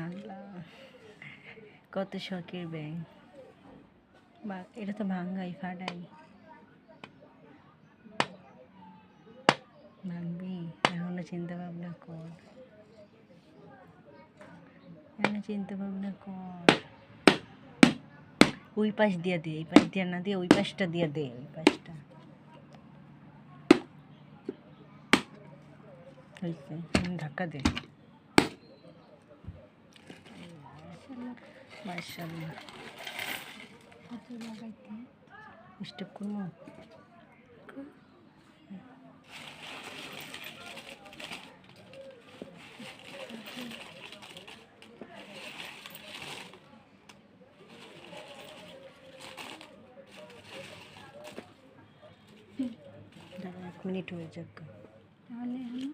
আল্লাহ, কত শখের ব্যাগ। বা এটা তো ভাঙ্গাই ফাটাই। ভাঙবি? এখনো চিন্তা ভাবনা কর, ওই পাশ দিয়ে দে, এই পাশ দিয়ে না দিয়ে ওই পাশটা দিয়ে দে, ওই পাশটা হয়েছে। ধাক্কা দে। মাশাআল্লাহ, স্টেপ করবো। দাঁড়া, 1 মিনিট হয়ে যাক। তাহলে আমি